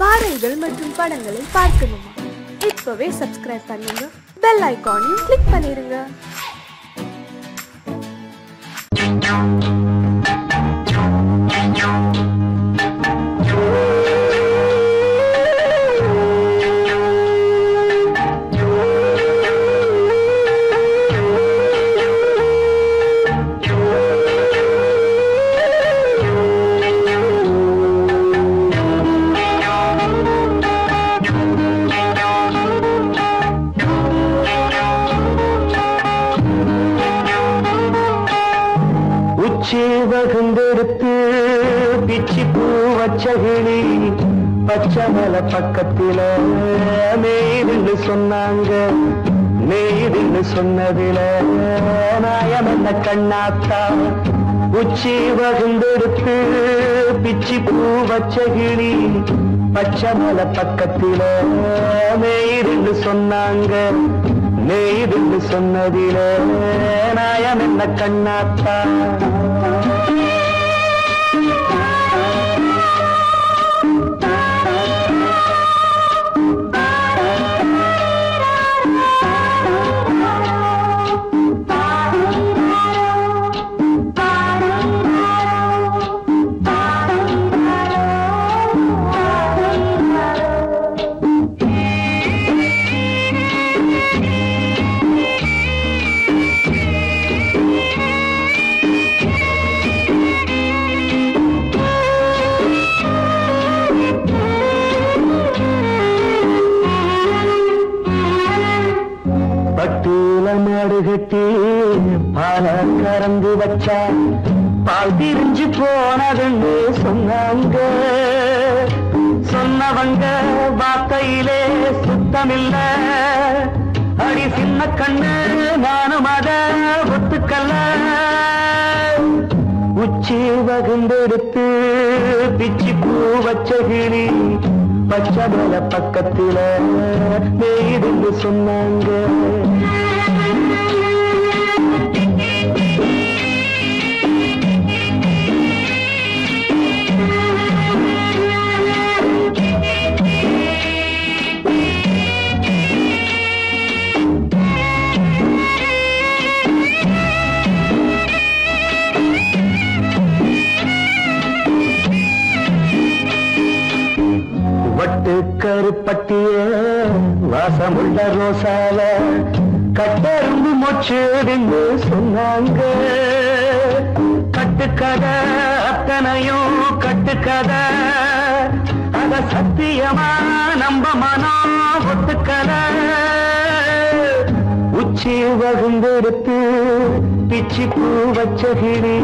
பாடல்கள் மற்றும் படங்களை பார்க்கணுமா? இப்பவே சப்ஸ்கிரைப் பண்ணுங்க, பெல் ஐகானையும் கிளிக் பண்ணிருங்க. வகுந்தெடுத்து பிச்சி பூ வச்சகிளி பச்சமல பக்கத்தில மேய்துன்னு சொன்னாங்க. மேய்துன்னு சொன்னதில நாயம் என்ன கண்ணாத்தா. உச்சி வகுந்தெடுத்து பிச்சி பூ வச்சகிளி பச்சமல பக்கத்தில மேய்துன்னு சொன்னாங்க. மேய்துன்னு சொன்னதில நாயம் என்ன கண்ணாத்தா. மாடுகட்டி பால கறந்து வச்சா பால் திரிஞ்சு போனதுன்னு சொன்னாங்க. சொன்னவங்க வார்த்தையிலே சுத்தமில்ல. அடி சின்ன கண்ணு நானும் அத ஒத்துக்கல்ல. உச்சி வகுந்தெடுத்து பிச்சி பூ வச்சகிளி பச்சமல பக்கத்தில மேய்துன்னு சொன்னாங்க. வட்டு கருப்பட்டிய வாசமுள்ள ரோசால கட்டருந்து மொச்சுன்னு சொன்னாங்க. கட்டுக்கதை அத்தனையும் கட்டுக்கதை, அத சத்தியமா நம்ப மனம் ஒத்துக்கதை. உச்சி வகுந்தெடுத்து பிச்சி பூ வச்சகிளி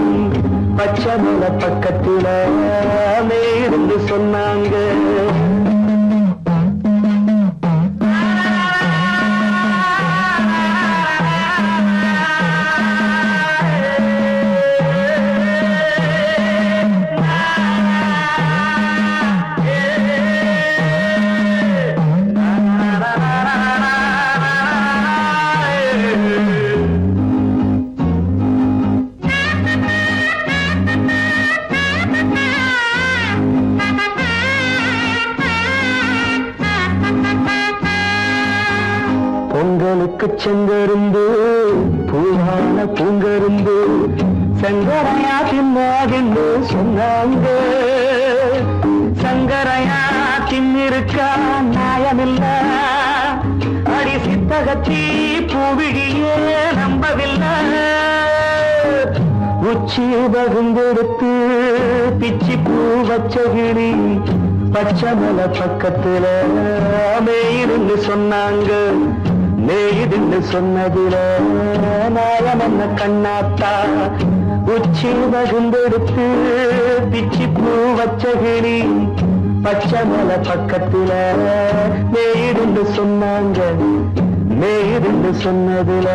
பச்சமல பக்கத்தில மேய்ந்து சொன்னாங்க. பொங்கலுக்கு செங்கருந்து பூவான பூங்கருந்து சங்கரையா தின்னாதின்னு சொன்னாங்க. சங்கரையா தின்னிருக்கா நியாயமில்ல. அடி சித்தகத்தி பூவிழியே நம்பவில்லை. உச்சி வகுந்தெடுத்து பிச்சி பூ வச்சகிளி பச்சமல பக்கத்தில மேய்துன்னு சொன்னாங்க. மேய்துன்னு சொன்னதில நாயம் என்ன கண்ணாத்தா. உச்சி வகுந்தெடுத்து பிச்சி பூ வச்சகிளி பச்சமல பக்கத்தில மேய்துன்னு சொன்னாங்க. மேய்துன்னு சொன்னதில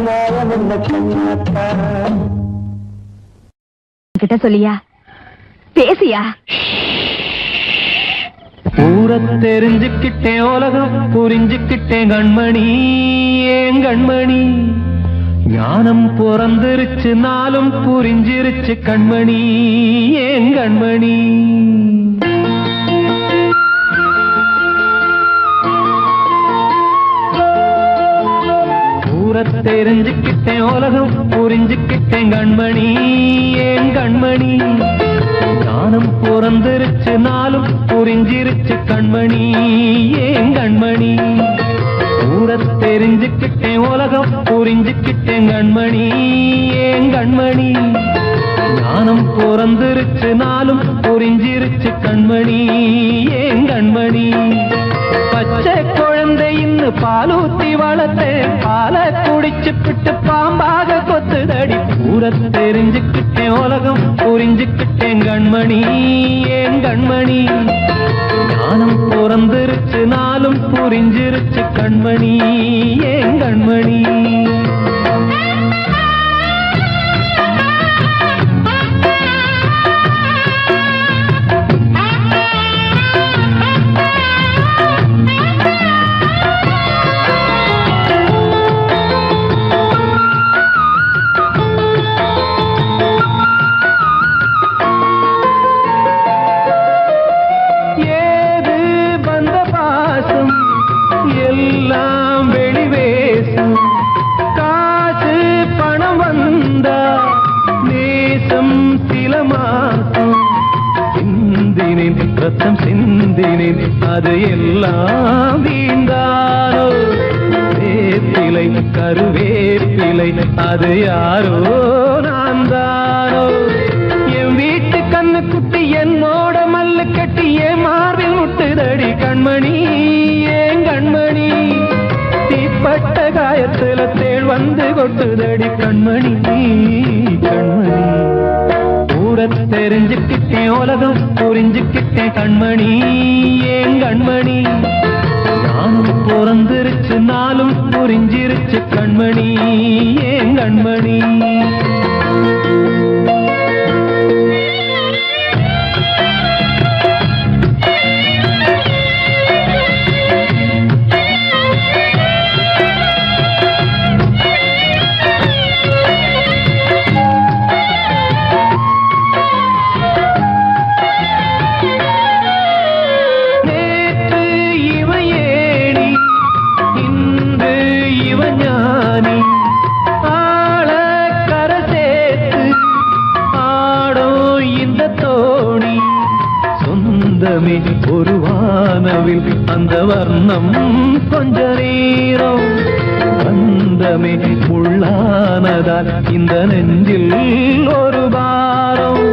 நாயம் என்ன கண்ணாத்தா. கிட்ட சொல்லியா பேசியா? ஊரை தெரிஞ்சுக்கிட்டேன், உலகம் புரிஞ்சுக்கிட்டேன் கண்மணி. ஏன் கண்மணி ஞானம் பிறந்திருச்சு, நாளும் புரிஞ்சிருச்சு கண்மணி. ஏன் கண்மணி தெரிஞ்சுக்கிட்டேன் உலகம் புரிஞ்சுக்கிட்டேன் கண்மணி ஏன் கண்மணி ஞானம் பிறந்திருச்சு நாளும் புரிஞ்சிருச்சு கண்மணி ஏன் கண்மணி ஊர தெரிஞ்சுக்கிட்டேன் உலகம் புரிஞ்சுக்கிட்டேன் கண்மணி ஏன் கண்மணி ஞானம் பிறந்திருச்சு நாளும் புரிஞ்சிருச்சு கண்மணி ஏன் கண்மணி பச்சை குழந்தை இன்னும் பாலூத்தி வளர்த்தேன் பாலை குடிச்சு பிட்டு பாம்பாக கொத்துதடி ஊர தெரிஞ்சுக்கிட்டேன் உலகம் புரிஞ்சுக்கிட்டேன் கண்மணி ஏன் கண்மணி ஞானம் பிறந்திருச்சு நாளும் புரிஞ்சிருச்சு கண்மணி ஏன் கண்மணி எல்லாம் வெளிவேசம் காசு பணம் வந்தா நேசம் சில மாசம் சிந்தினேன் ரத்தம் சிந்தினேன் அது எல்லாம் வீண்டாரோ வேப்பிலை கருவேப்பிலை அது யாரோ நான் தானோ என் வீட்டு கண்ணு குட்டி என்னோட மல்லு கட்டி என் மார்பில் முட்டுதடி கண்மணி ஏன் கண்மணி தீப்பட்ட காயத்துல தேள் வந்து கொட்டுதடி கண்மணி கண்மணி ஊர தெரிஞ்சுக்கிட்டேன் உலகம் புரிஞ்சுக்கிட்டேன் கண்மணி ஏன் கண்மணி ஞானம் பிறந்திருச்சு நாளும் புரிஞ்சிருச்சு கண்மணி ஏன் கண்மணி ஒரு வானவில் அந்த வர்ணம் கொஞ்ச நேரம் பந்தமே முள்ளானதால் இந்த நெஞ்சில் ஒரு பாரம்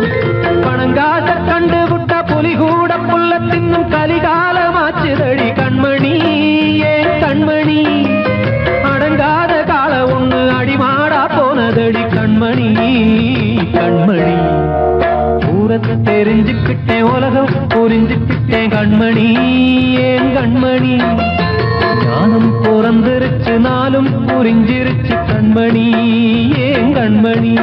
பணங்காட்ட கண்டு விட்ட புலி கூட புல்ல தின்னும் கலிகாலமாச்சுதடி கண்மணி ஏன் கண்மணி அடங்காத கால ஒண்ணு அடிமாடா போனதடி கண்மணி கண்மணி தெரிஞ்சுக்கிட்டேன் உலகம் புரிஞ்சுக்கிட்டேன் கண்மணி ஏன் கண்மணி ஞானம் பிறந்திருச்சு நாளும் புரிஞ்சிருச்சு கண்மணி ஏன் கண்மணி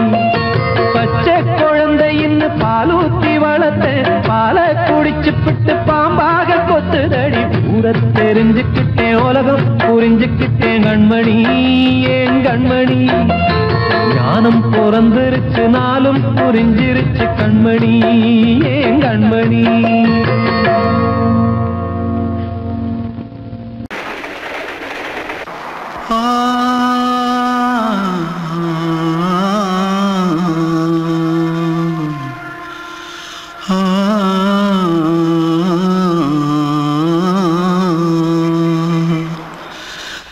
பச்சை குழந்தை இன்னும் பாலூத்தி வளர்த்தேன் பாலை குடிச்சு பிட்டு பாம்பாக கொத்துதடி ஊர தெரிஞ்சுக்கிட்டேன் உலகம் புரிஞ்சுக்கிட்டேன் கண்மணி ஏன் கண்மணி ஞானம் பிறந்திருச்சு நாளும் புரிஞ்சிருச்சு கண்மணி ஏன் கண்மணி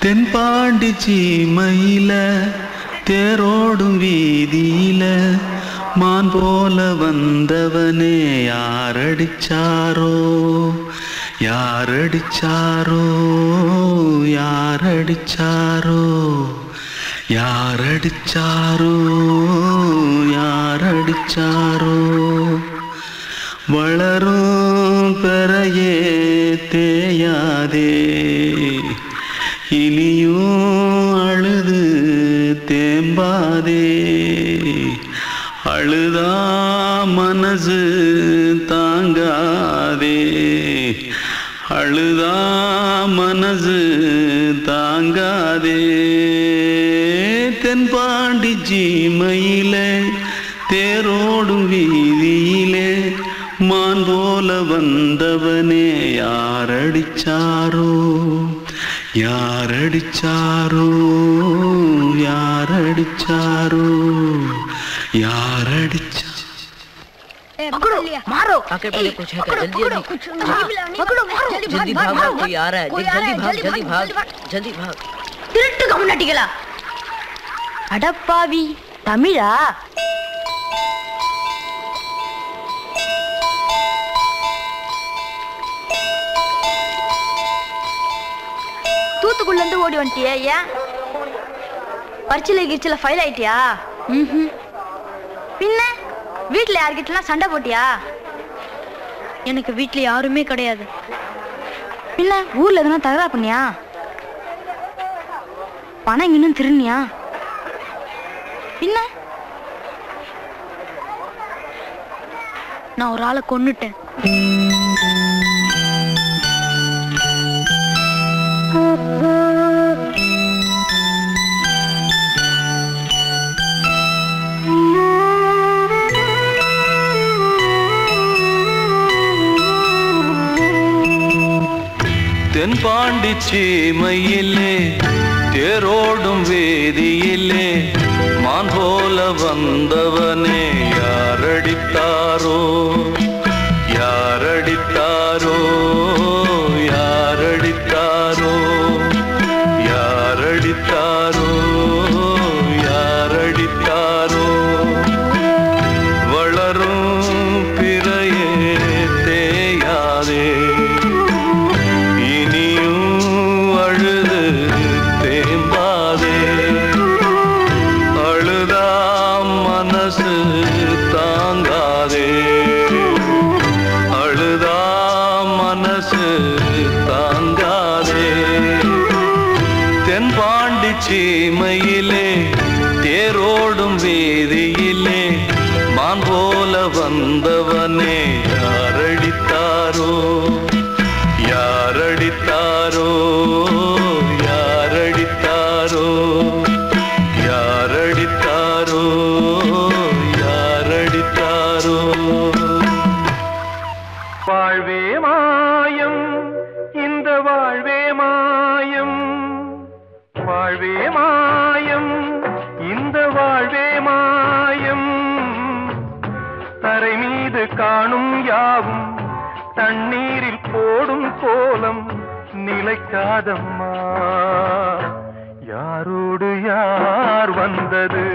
தென்பாண்டி சீமையில தேரோடும் வீதியில மான் போல வந்தவனே யாரடிச்சாரோ யாரடிச்சாரோ யாரடிச்சாரோ யாரடிச்சாரோ யாரடிச்சாரோ வளரும் பெறையே தேயாதே இனியும் அழுது தேம்பாதே அழுதா மனசு தாங்காதே அழுதா மனசு தாங்காதே தென்பாண்டி சீமையிலே தேரோடும் வீதியிலே மான் போல வந்தவனே யாரடிச்சாரோ யாரடிச்சாரோ யாரடிச்சாரோ யாரடிச்சா पकड़ो मारो आके पहले कुछ है जल्दी जल्दी पकड़ो मारो जल्दी भाग भाग कोई आ रहा है जल्दी भाग जल्दी भाग திருட்டு கம்னாட்டிகளா அடப்பாவி தமிழா தூத்துக்குள்ள இருந்து ஓடி வந்துட்டியா ஏன் பரிச்சையில கிரிச்சல ஃபைல் ஆயிட்டியா பின்ன வீட்ல யார்கிட்டலாம் சண்டை போட்டியா எனக்கு வீட்ல யாருமே கிடையாது பின்ன ஊர்ல எதுனா தகராறு பண்ணியா பணம் இன்னும் திருநியா பின்ன நான் ஒரு ஆளை கொன்னுட்டேன் தென்பாண்டி சீமையிலே தேரோடும் வேதியிலே மான் போல வந்தவனே யாரடித்தாரோ யாரடித்தாரோ யாரடித்தாரோ யாரடித்தாரோ யாரடித்தாரோ வளரும் பிறையே தேயாதே சீமையிலே தேரோடும் வேதியிலே மான் போல வந்தவனே யாரடித்தாரோ யாரடித்தாரோ யாரடித்தாரோ யாரடித்தாரோ யாரடித்தாரோ வாழ்வே மாயம் இந்த வாழ்வே மாயம் வாழ்வே மாயம் இந்த வாழ்வே மாயம் தரை மீது காணும் யாவும் தண்ணீரில் போடும் கோலம் நிலைக்காதம்மா யாரோடு யார் வந்தது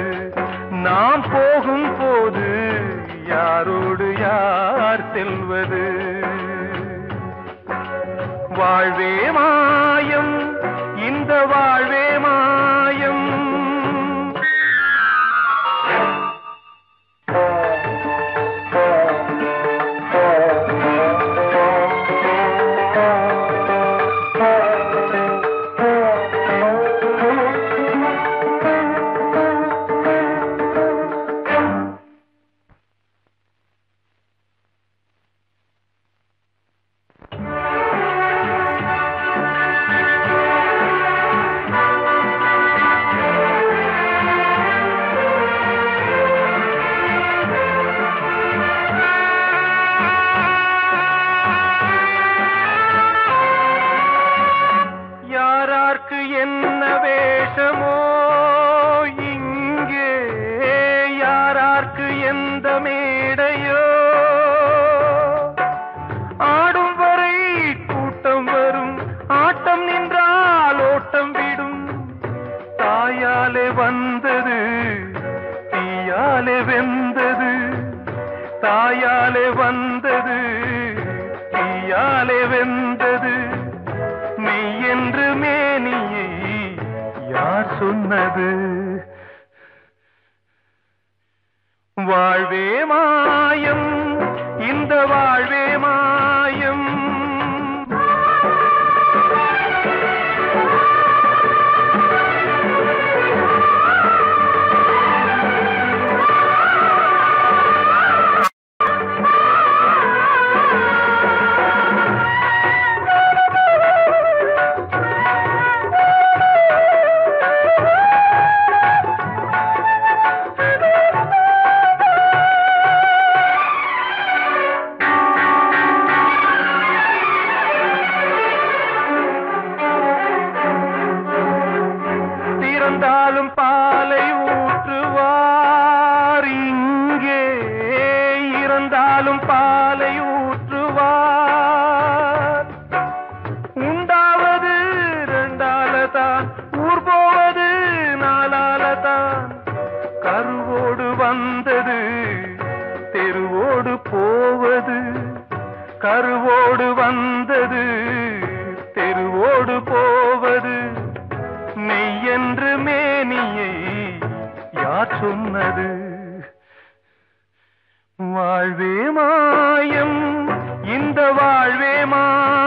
நாம் போகும் போது யாரோடு யார் செல்வது வாழ்வே மாயம் இந்த வாழ்வே மாயம் தாயாலே வந்தது தீயாலே வெந்தது மெய் என்று மேனியை யார் சொன்னது வாழ்வே மாயம் இந்த வாழ்வே மாயம்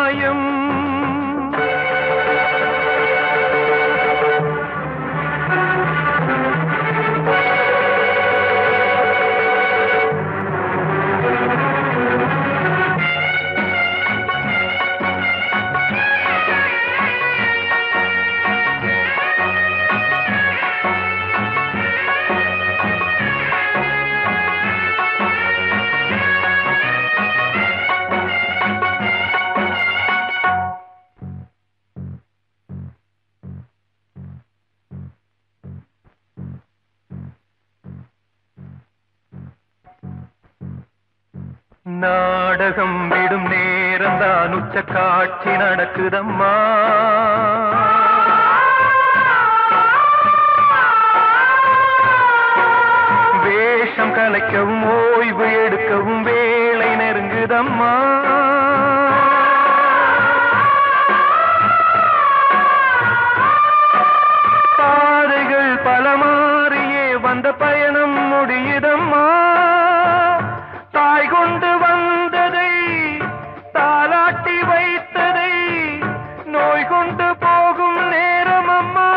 மாயம் நாடகம் விடும் நேரம் தான் உச்ச காட்சி நடக்குதம்மா வேஷம் கலைக்கவும் ஓய்வு எடுக்கவும் வேளை நெருங்குதம்மா பாதைகள் பல மாறியே வந்த பயணம் முடியுதம்மா தாய் கொண்டு வந்ததை தாலாட்டி வைத்ததை நோய் கொண்டு போகும் நேரம் அம்மா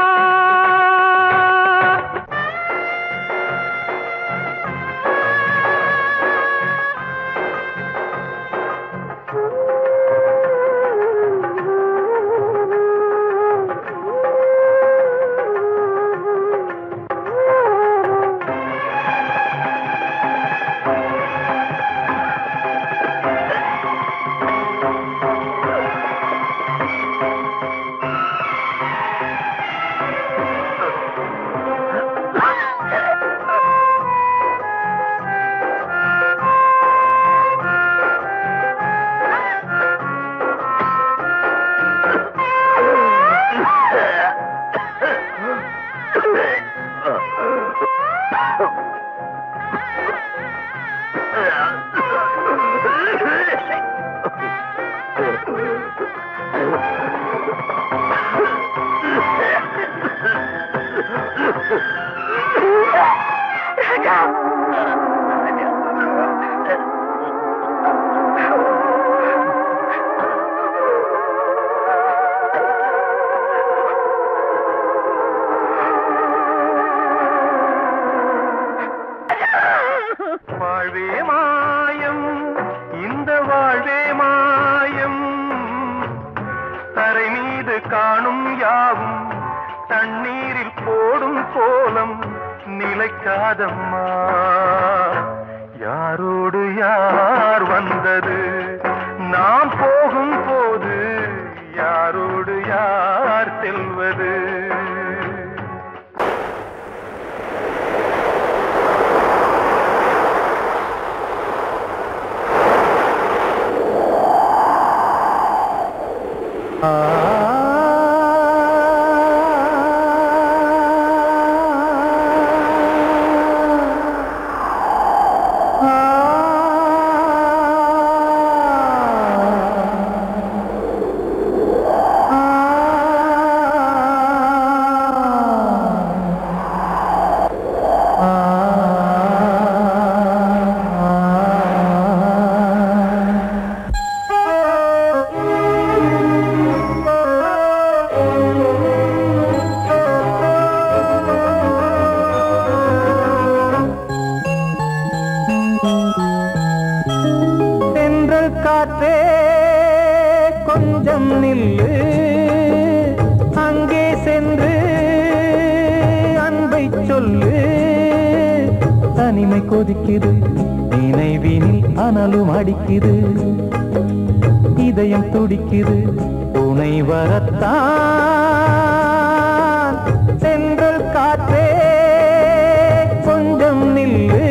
வாழ்வே மாயம் இந்த வாழ்வே மாயம் தரை மீது காணும் யாவும் தண்ணீரில் போடும் கோலம் நிலைக்காதம்மா யாரோடு யார் வந்தது நாம் போகும் போது யாரோடு யார் செல்வது காற்றே கொஞ்சம் நில்லு அங்கே சென்று அன்பை சொல்லு தனிமை கொதிக்குது நினைவினில் அனலும் அடிக்குது இதயம் துடிக்குது துணை வரத்தான் சென்றல் காற்றே கொஞ்சம் நில்லு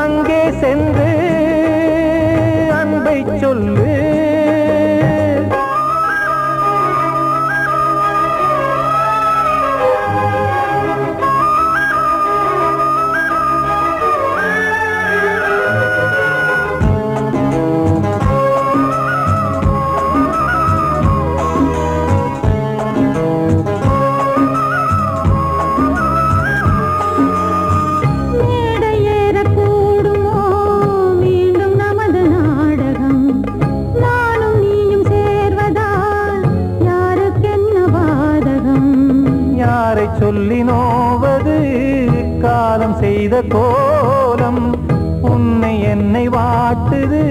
அங்கே சென்று அன்பை சொல்லு யாரை சொல்லி நோவது காலம் செய்த கோலம் உன்னை என்னை வாட்டுது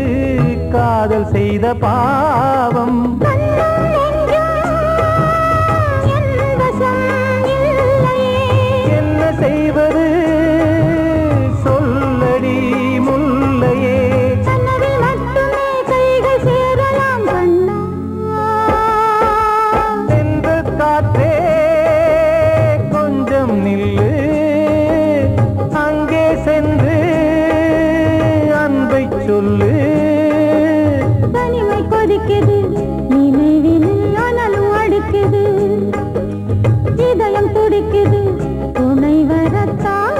காதல் செய்த பாவம் என்ன செய்வது சொல்லடி முல்லையே சென்று காற்றே கொஞ்சம் நில்லு அங்கே சென்று அன்பை சொல்லு தனிமை கொதிக்குது நினைவினில் ஆனாலும் அடிக்குது இதயம் துடிக்குது துணை வரத்தான்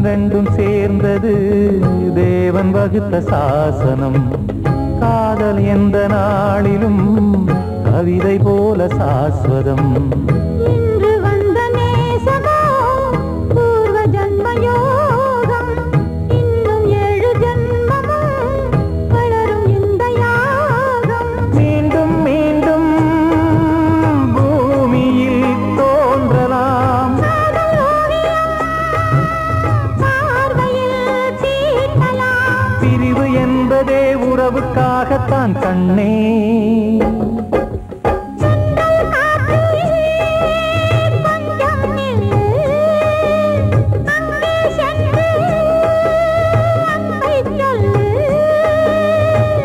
ரெண்டும் சேர்ந்தது தேவன் வகுத்த சாசனம் காதல் எந்த நாளிலும் கவிதை போல சாஸ்வதம் இன்று வந்த நேசமோ பூர்வ ஜன்ம யோகம் இன்னும் 7 ஜன்மமும் வளரும் இந்த யாகம் மீண்டும் மீண்டும் பூமியில் தோன்றலாம் பிரிவு என்பதே உறவுக்காகத்தான் கண்ணே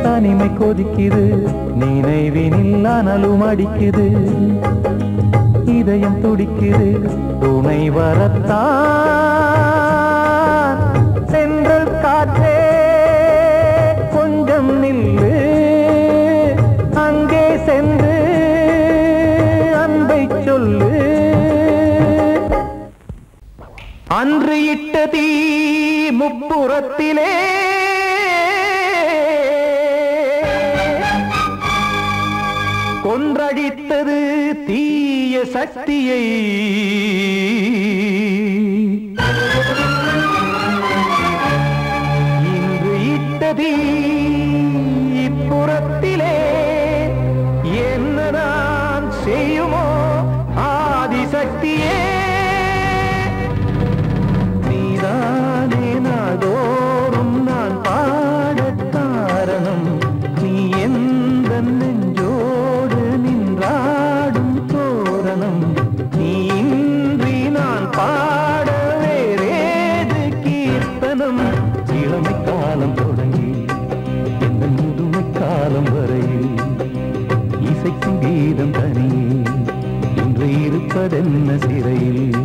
தனிமை கொதிக்குது நினைவினில் அனலும் அடிக்குது இதயம் துடிக்குது துணை வரத்தான் சென்றல் காற்றே கொஞ்சம் நில்லு அங்கே சென்று அன்பை சொல்லு அன்று இட்ட தீ முப்புறத்திலே கொன்றடித்தது தீய சக்தியை இன்று இட்டதி இப்புறத்திலே என்ன நான் செய்யுமோ ஆதிசக்தியே நீதானே நாள்தோறும் நான் பாடக் காரணம் நீ எந்த நெஞ்சோடு நின்றாடும் தோரணம் நீ இன்றி நான் பாட வேறேது கீர்த்தனம் இளமை காலம் தொடங்கி எந்த முதுமை காலம் வரையில் இசைக்கும் கீதம் தனியே இன்று இருப்பதென்ன சிறையில்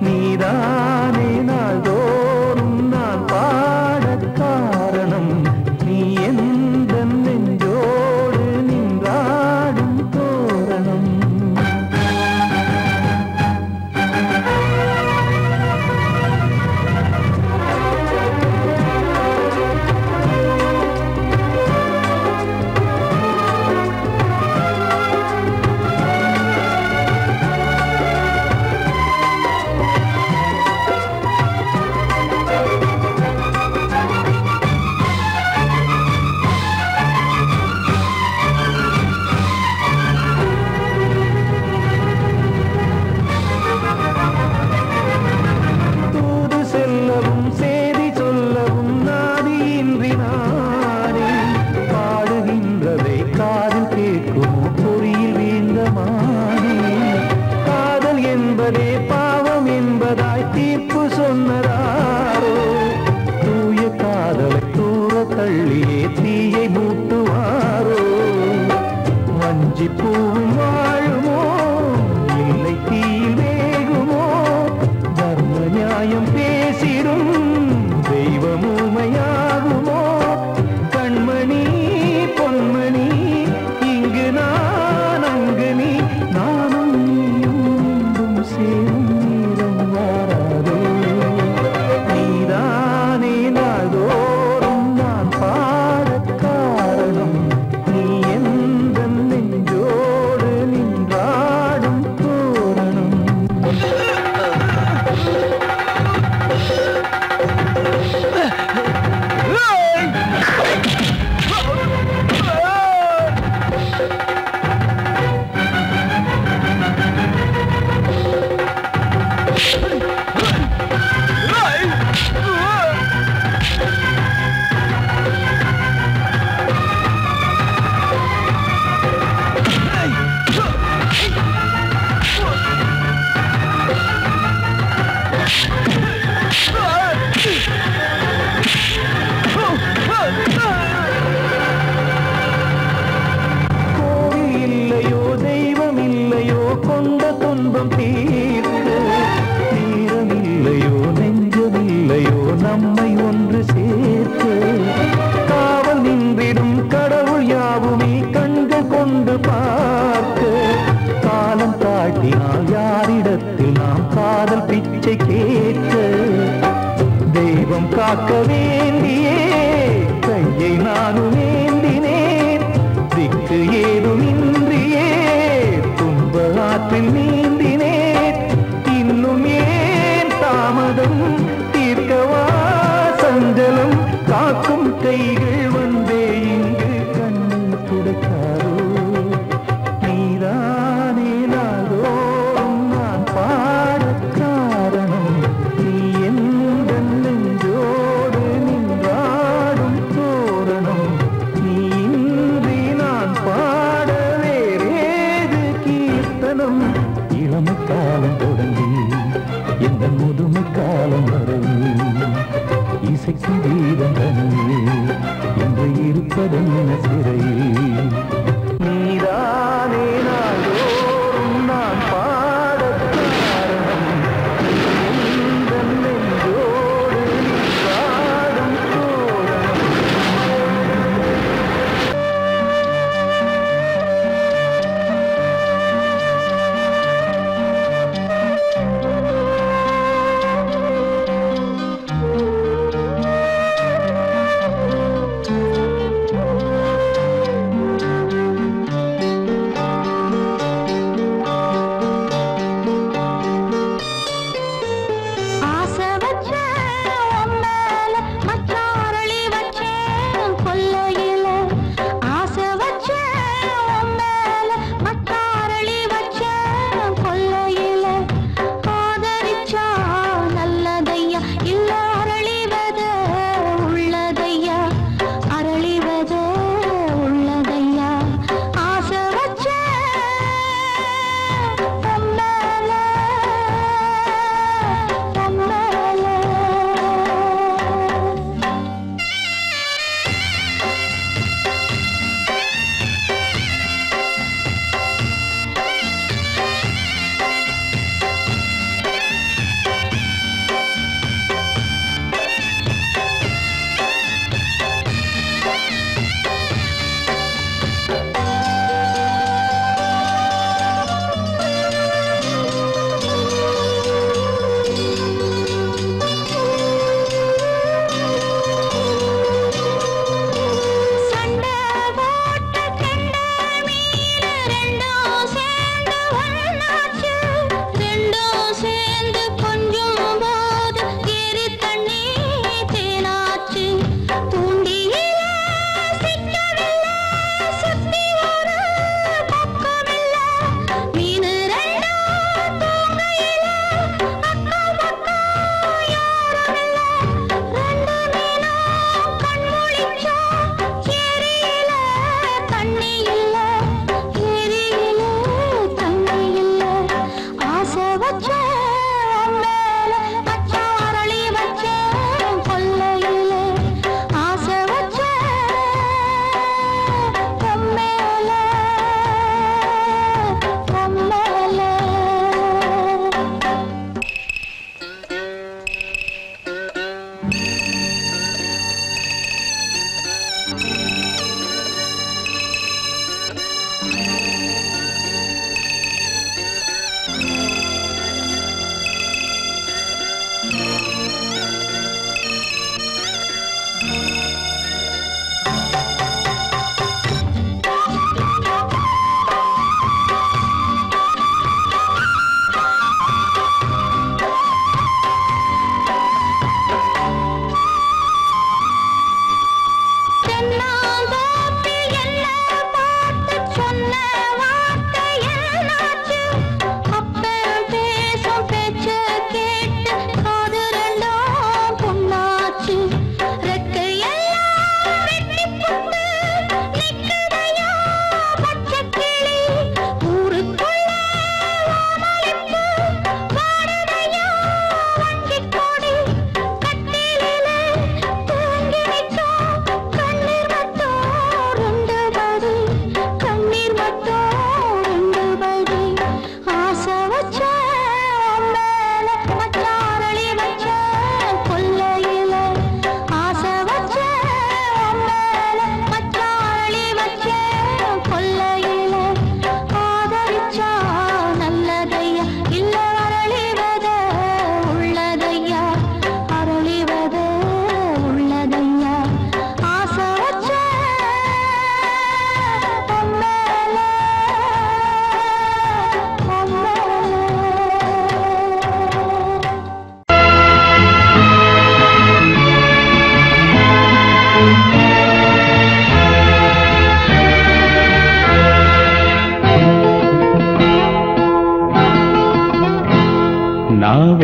நீதானே நாள்தோறும் நான் பாடக் காரணம் நீ எந்த நெஞ்சோடு நின்றாடும் தோரணம் தூது செல்லவும் சேதி சொல்லவும் நாதியின்றி நானே பாடுகின்றதை காதில் கேட்கும் பொறியில் வீழ்ந்த மானே காதல் என்பதே பாவம் என்பதாய் தீர்ப்பு சொன்னதாரோ தூய காதலை தூர தள்ளியே தீயை மூட்டுவாரோ வஞ்சி பூவும் வாழும் காதல் பிச்சை கேட்க தெய்வம் காக்க வேண்டியே கையை நானும் ஏந்தினேன். திக்கு ஏதுமின்றியே துன்ப ஆற்றில் நீந்தினேன். இன்னும் ஏன் தாமதம் தீர்க்கவா சஞ்சலம் காக்கும் கைகள் வந்தே இங்கு கண்ணை துடைக்காரோ. நீதானே நாள்தோறும் நான் பாடக் காரணம். நீ எந்த நெஞ்சோடு நின்றாடும் தோரணம். நீ இன்றி நான் பாட வேறேது கீர்த்தனம். இளமை காலம் தொடங்கி எந்த முதுமை காலம் வரை இசைக்கும் கீதம் தனியே என்று இருப்பதென்ன சிறையில். நீதானே நாள்தோறும் நான் பாடக் காரணம். எந்த நெஞ்சோடு நின்றாடும் தோரணம்.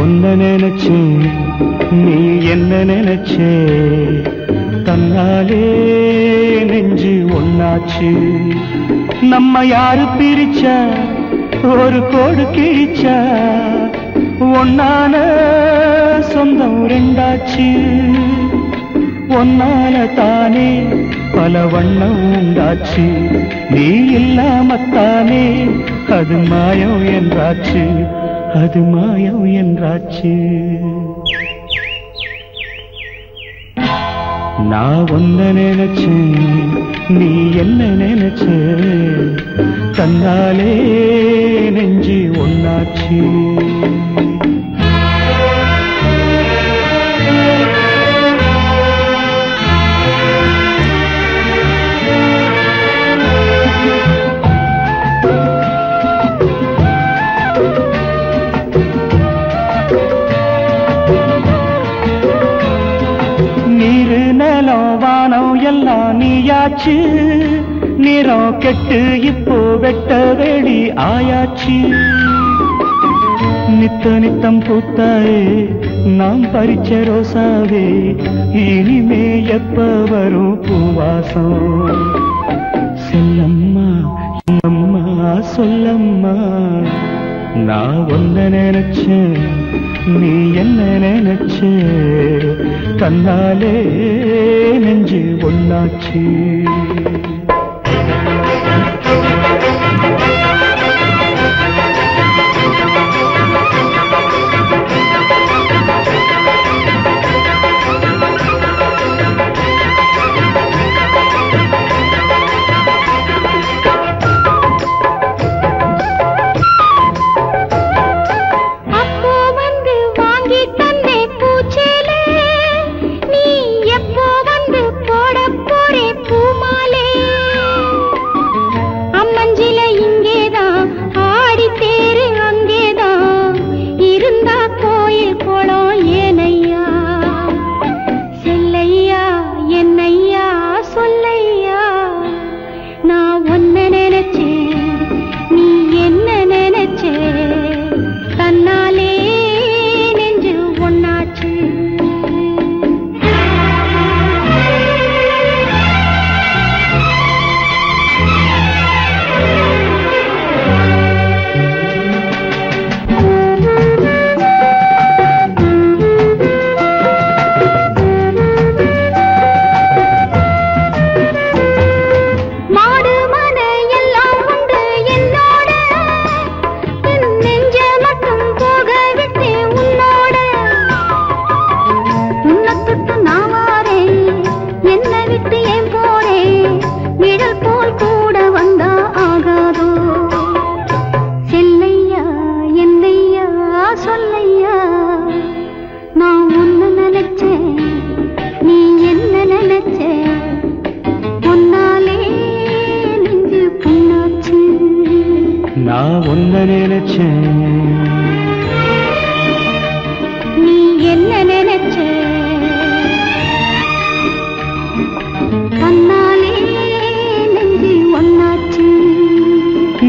உன்னை நினைச்சேன் நீ என்ன நினைச்சே தன்னாலே நெஞ்சு ஒன்னாச்சு நம்ம யாரு பிரிச்சா ஒரு கோடு கிழிச்சா ஒன்னான சொந்தம் ரெண்டாச்சு ஒன்னால தானே பல வண்ணம் உண்டாச்சு நீ இல்லாமத்தானே அது மாயம் என்றாச்சு அது மாயம் என்றாச்சு நான் ஒன்ன நினைச்சேன் நீ என்ன நினைச்ச தன்னாலே நெஞ்சு ஒன்னாச்சு எல்லாம் நீயாச்சு நிறம் கெட்டு இப்போ வெட்ட வெளி ஆயாச்சு நித்த நித்தம் பூத்தாயே நாம் பறிச்ச ரோசாவே இனிமே எப்ப வரும் பூவாசம் செல்லம்மா அம்மா சொல்லம்மா நான் ஒன்ன நினைச்சேன் நீ என்ன நினைச்ச தன்னாலே நெஞ்சு ஒன்னாச்சு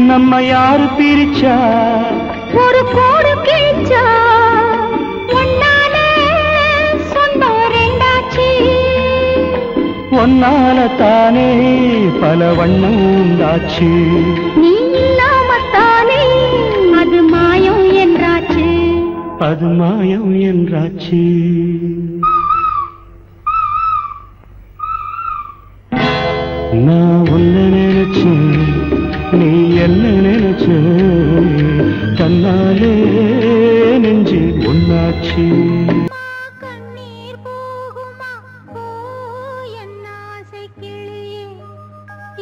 நம்ம யாரு பிரிச்சா ஒரு கோடு கிழிச்சா ஒன்னாலே சொந்தம் ரெண்டாச்சு ஒன்னால தானே பல வண்ணம் உண்டாச்சு நீ இல்லாமத்தானே அது மாயம் என்றாச்சு அது மாயம் என்றாச்சு நான் உன்னை நினைச்சேன் நீ என்ன நினைச்ச தன்னாலே நெஞ்சு ஒன்னாச்சு கண்ணீர் போகுமா ஓ என் ஆசை கிளியே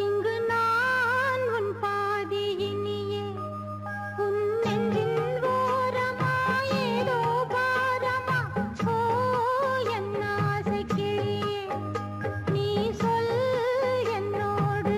இங்கு நான் உன் பாதி இனியே உன் நெஞ்சின் ஓரமா ஏதோ பாரமா ஓ என் ஆசை கிளியே நீ சொல் என்னோடு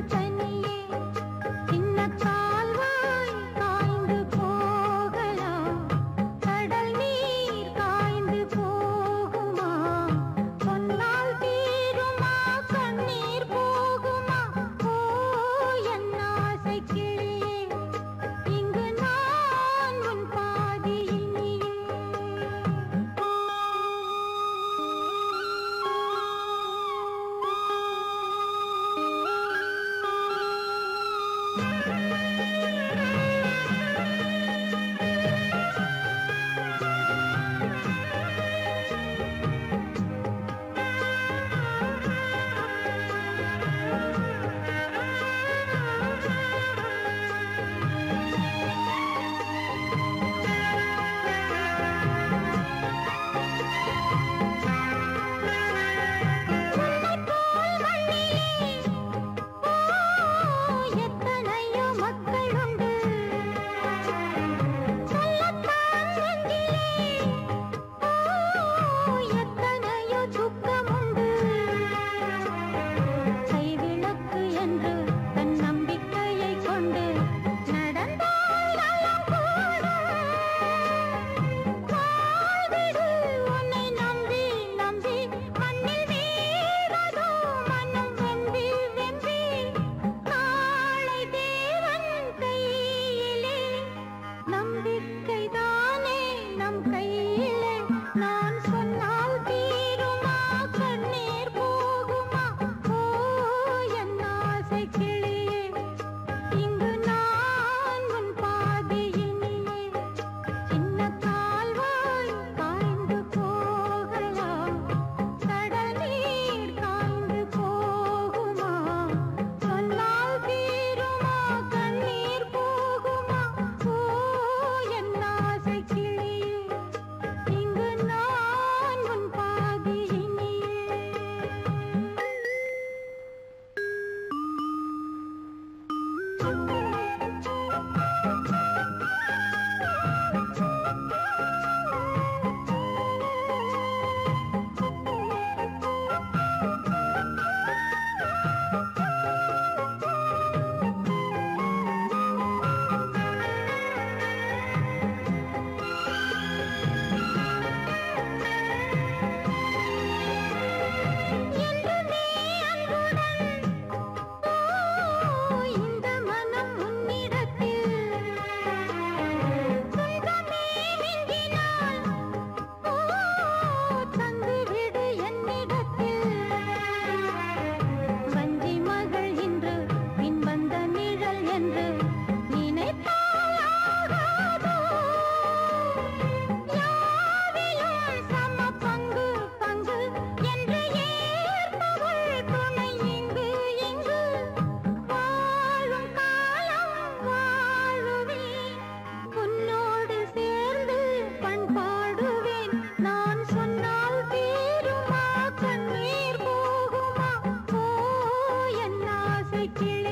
கிளி